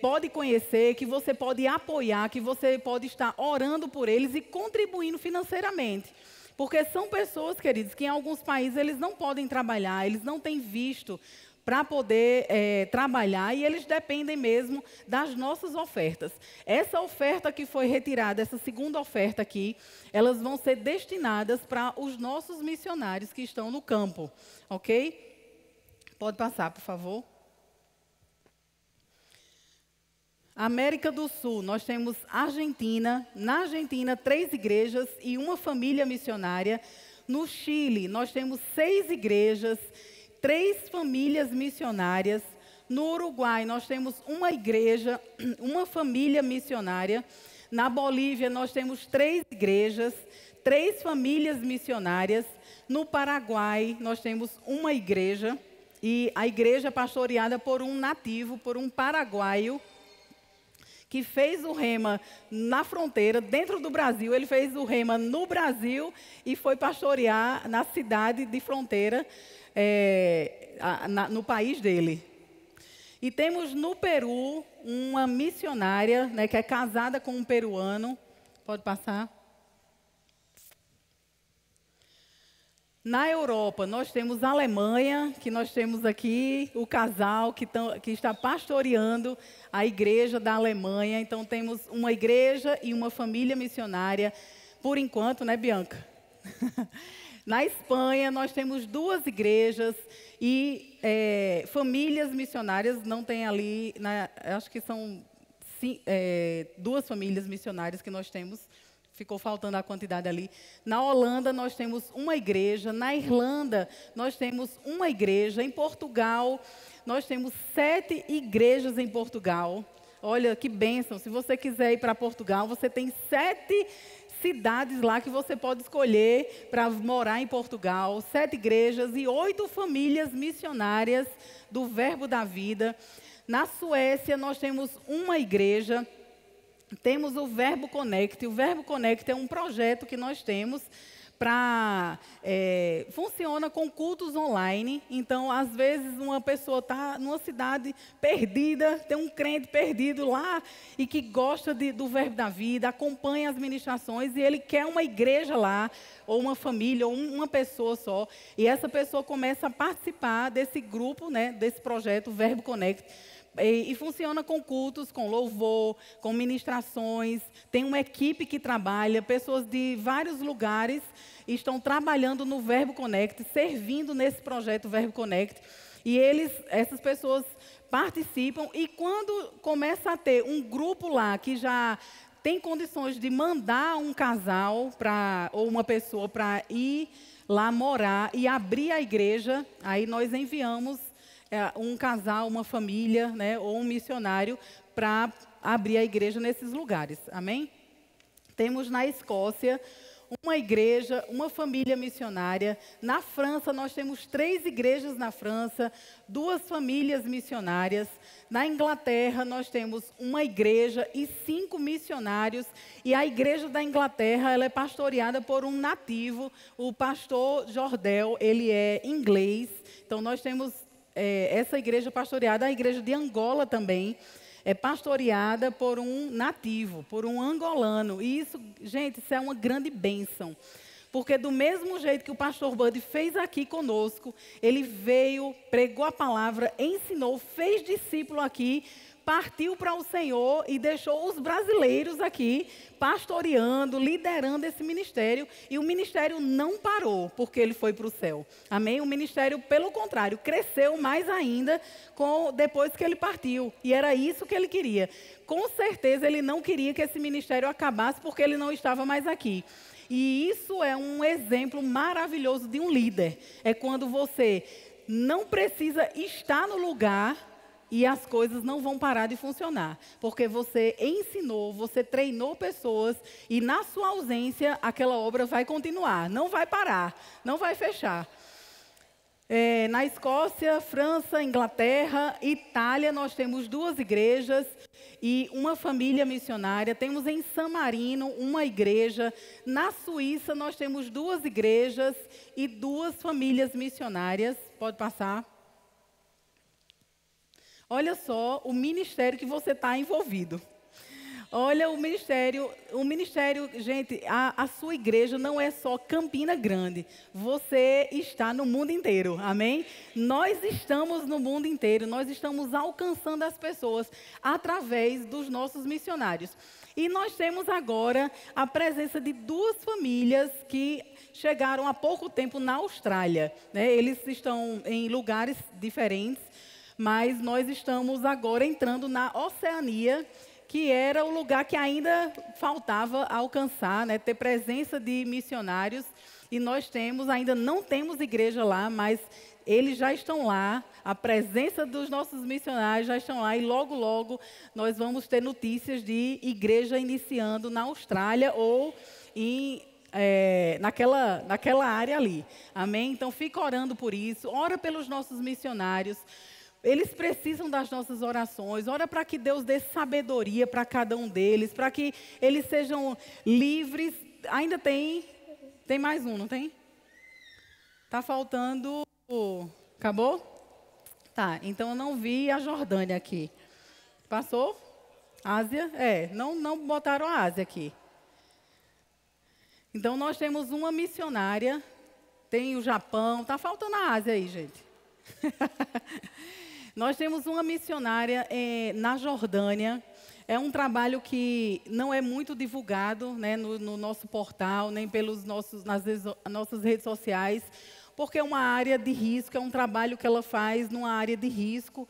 pode conhecer, que você pode apoiar, que você pode estar orando por eles e contribuindo financeiramente. Porque são pessoas, queridos, que em alguns países eles não podem trabalhar, eles não têm visto para poder trabalhar e eles dependem mesmo das nossas ofertas. Essa oferta que foi retirada, essa segunda oferta aqui, elas vão ser destinadas para os nossos missionários que estão no campo, ok? Pode passar, por favor. América do Sul, nós temos Argentina. Na Argentina, 3 igrejas e uma família missionária. No Chile, nós temos 6 igrejas, 3 famílias missionárias. No Uruguai, nós temos uma igreja, uma família missionária. Na Bolívia, nós temos 3 igrejas, 3 famílias missionárias. No Paraguai, nós temos uma igreja, e a igreja é pastoreada por um nativo, por um paraguaio, que fez o rema na fronteira, dentro do Brasil. Ele fez o rema no Brasil e foi pastorear na cidade de fronteira, no país dele. E temos no Peru uma missionária, né, que é casada com um peruano. Pode passar. Na Europa, nós temos a Alemanha, que nós temos aqui o casal que está pastoreando a igreja da Alemanha. Então, temos uma igreja e uma família missionária, por enquanto, né, Bianca? Na Espanha, nós temos 2 igrejas e famílias missionárias, não tem ali, acho que são 2 famílias missionárias que nós temos, ficou faltando a quantidade ali. Na Holanda, nós temos uma igreja, na Irlanda, nós temos uma igreja, em Portugal, nós temos 7 igrejas em Portugal. Olha que bênção, se você quiser ir para Portugal, você tem 7 cidades lá que você pode escolher para morar em Portugal, 7 igrejas e 8 famílias missionárias do Verbo da Vida. Na Suécia, nós temos uma igreja, temos o Verbo Connect. O Verbo Connect é um projeto que nós temos funciona com cultos online. Então, às vezes, uma pessoa está numa cidade perdida, tem um crente perdido lá e que gosta do Verbo da Vida, acompanha as ministrações e ele quer uma igreja lá, ou uma família, ou uma pessoa só. E essa pessoa começa a participar desse grupo, né, desse projeto Verbo Connect. E funciona com cultos, com louvor, com ministrações. Tem uma equipe que trabalha, pessoas de vários lugares estão trabalhando no Verbo Connect, servindo nesse projeto Verbo Connect. E essas pessoas participam e quando começa a ter um grupo lá que já tem condições de mandar um casal ou uma pessoa para ir lá morar e abrir a igreja, aí nós enviamos um casal, uma família, né, ou um missionário para abrir a igreja nesses lugares. Amém? Temos na Escócia uma igreja, uma família missionária. Na França, nós temos 3 igrejas na França, 2 famílias missionárias. Na Inglaterra, nós temos uma igreja e 5 missionários. E a igreja da Inglaterra, ela é pastoreada por um nativo, o pastor Jordel, ele é inglês. Então, nós temos essa igreja pastoreada, a igreja de Angola também, é pastoreada por um nativo, por um angolano. E isso, gente, isso é uma grande bênção. Porque do mesmo jeito que o pastor Bud fez aqui conosco, ele veio, pregou a palavra, ensinou, fez discípulo aqui, partiu para o Senhor e deixou os brasileiros aqui pastoreando, liderando esse ministério. E o ministério não parou porque ele foi para o céu. Amém? O ministério, pelo contrário, cresceu mais ainda depois que ele partiu. E era isso que ele queria. Com certeza ele não queria que esse ministério acabasse porque ele não estava mais aqui. E isso é um exemplo maravilhoso de um líder. É quando você não precisa estar no lugar e as coisas não vão parar de funcionar. Porque você ensinou, você treinou pessoas e na sua ausência aquela obra vai continuar. Não vai parar, não vai fechar. Na Escócia, França, Inglaterra, Itália, nós temos 2 igrejas e uma família missionária. Temos em San Marino uma igreja. Na Suíça, nós temos 2 igrejas e 2 famílias missionárias. Pode passar. Olha só o ministério que você está envolvido. Olha o ministério, gente, a sua igreja não é só Campina Grande. Você está no mundo inteiro, amém? Nós estamos no mundo inteiro, nós estamos alcançando as pessoas através dos nossos missionários. E nós temos agora a presença de 2 famílias que chegaram há pouco tempo na Austrália, né? Eles estão em lugares diferentes, mas nós estamos agora entrando na Oceania, que era o lugar que ainda faltava alcançar, né, ter presença de missionários. E nós ainda não temos igreja lá, mas eles já estão lá, a presença dos nossos missionários já estão lá. E logo, logo, nós vamos ter notícias de igreja iniciando na Austrália ou naquela área ali. Amém? Então, fica orando por isso, ora pelos nossos missionários. Eles precisam das nossas orações. Ora para que Deus dê sabedoria para cada um deles, para que eles sejam livres. Ainda tem mais um, não tem? Está faltando. Acabou? Tá, então eu não vi a Jordânia aqui. Passou? Ásia? Não botaram a Ásia aqui. Então nós temos uma missionária, tem o Japão, está faltando a Ásia aí, gente. Nós temos uma missionária na Jordânia. É um trabalho que não é muito divulgado, né, no nosso portal, nem pelos nossas redes sociais, porque é uma área de risco, é um trabalho que ela faz numa área de risco.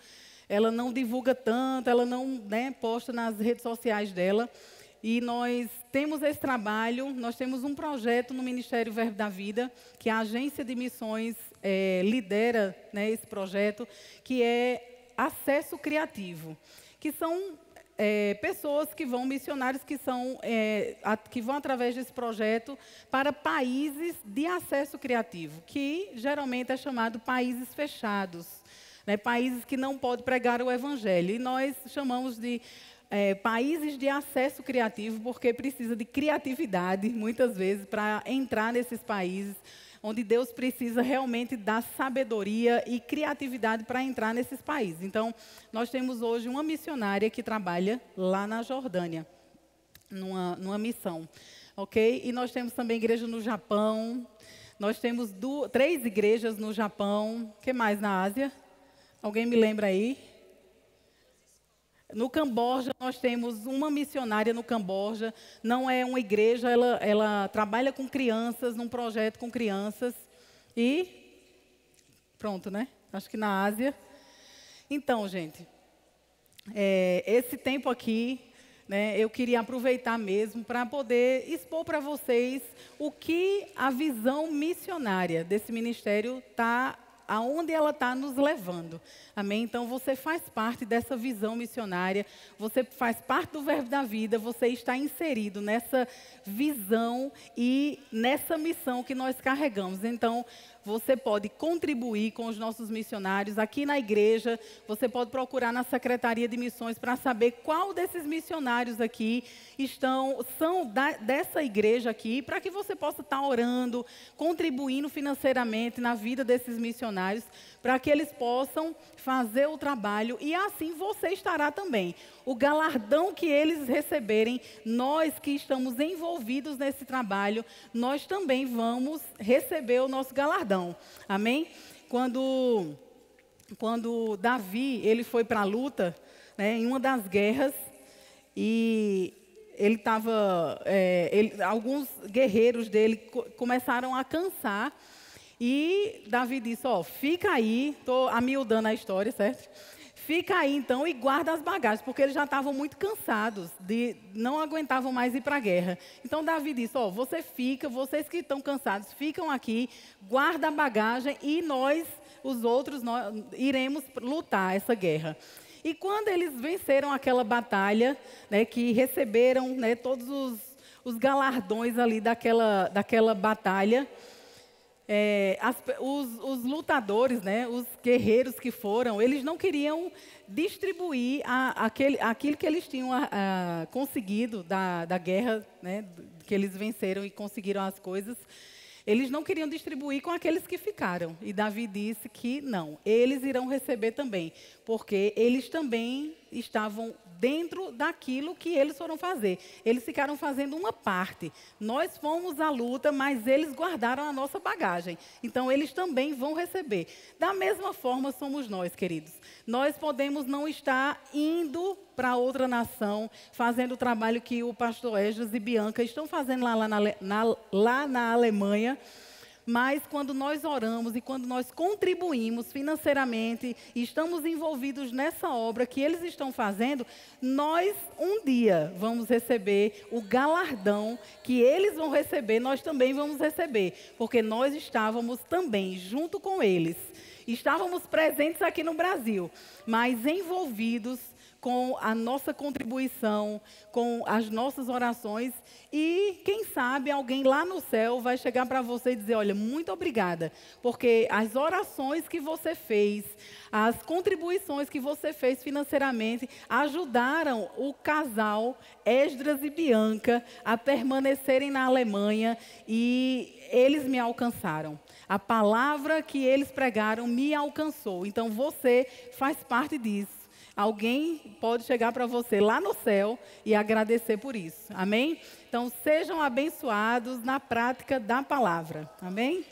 Ela não divulga tanto, ela não, né, posta nas redes sociais dela. E nós temos esse trabalho, nós temos um projeto no Ministério Verbo da Vida, que a Agência de Missões lidera, né, esse projeto, que é Acesso Criativo, que são pessoas que vão, missionários que vão através desse projeto para países de acesso criativo, que geralmente é chamado países fechados, né, países que não podem pregar o Evangelho. E nós chamamos de países de acesso criativo, porque precisa de criatividade, muitas vezes, para entrar nesses países, onde Deus precisa realmente dar sabedoria e criatividade para entrar nesses países. Então, nós temos hoje uma missionária que trabalha lá na Jordânia, numa missão, ok? E nós temos também igreja no Japão, nós temos 3 igrejas no Japão. O que mais na Ásia? Alguém me lembra aí? No Camboja, nós temos uma missionária no Camboja, não é uma igreja, ela trabalha com crianças, num projeto com crianças. E pronto, né? Acho que na Ásia. Então, gente, esse tempo aqui, né, eu queria aproveitar mesmo para poder expor para vocês o que a visão missionária desse ministério está, aonde ela está nos levando. Amém? Então, você faz parte dessa visão missionária, você faz parte do Verbo da Vida, você está inserido nessa visão e nessa missão que nós carregamos. Então, você pode contribuir com os nossos missionários aqui na igreja, você pode procurar na Secretaria de Missões para saber qual desses missionários aqui são dessa igreja aqui, para que você possa estar orando, contribuindo financeiramente na vida desses missionários, para que eles possam fazer o trabalho e assim você estará também. O galardão que eles receberem, nós que estamos envolvidos nesse trabalho, nós também vamos receber o nosso galardão. Amém? Quando Davi ele foi para a luta, né, em uma das guerras, e ele estava, alguns guerreiros dele começaram a cansar. E Davi disse, fica aí, estou amiudando a história, certo? Fica aí então e guarda as bagagens, porque eles já estavam muito cansados, não aguentavam mais ir para a guerra. Então Davi disse, vocês que estão cansados, ficam aqui, guarda a bagagem e nós, os outros, iremos lutar essa guerra. E quando eles venceram aquela batalha, né, que receberam, né, todos os galardões ali daquela batalha, os lutadores, né, os guerreiros que foram, eles não queriam distribuir aquilo que eles tinham conseguido da guerra, né, que eles venceram e conseguiram as coisas. Eles não queriam distribuir com aqueles que ficaram. E Davi disse que não, eles irão receber também, porque eles também estavam dentro daquilo que eles foram fazer. Eles ficaram fazendo uma parte. Nós fomos à luta, mas eles guardaram a nossa bagagem. Então, eles também vão receber. Da mesma forma, somos nós, queridos. Nós podemos não estar indo para outra nação, fazendo o trabalho que o pastor Esdras e Bianca estão fazendo lá na Alemanha. Mas quando nós oramos e quando nós contribuímos financeiramente e estamos envolvidos nessa obra que eles estão fazendo, nós um dia vamos receber o galardão que eles vão receber, nós também vamos receber, porque nós estávamos também junto com eles. Estávamos presentes aqui no Brasil, mas envolvidos com a nossa contribuição, com as nossas orações. E, quem sabe, alguém lá no céu vai chegar para você e dizer, olha, muito obrigada, porque as orações que você fez, as contribuições que você fez financeiramente, ajudaram o casal Esdras e Bianca a permanecerem na Alemanha e eles me alcançaram. A palavra que eles pregaram me alcançou. Então, você faz parte disso. Alguém pode chegar para você lá no céu e agradecer por isso. Amém? Então, sejam abençoados na prática da palavra. Amém?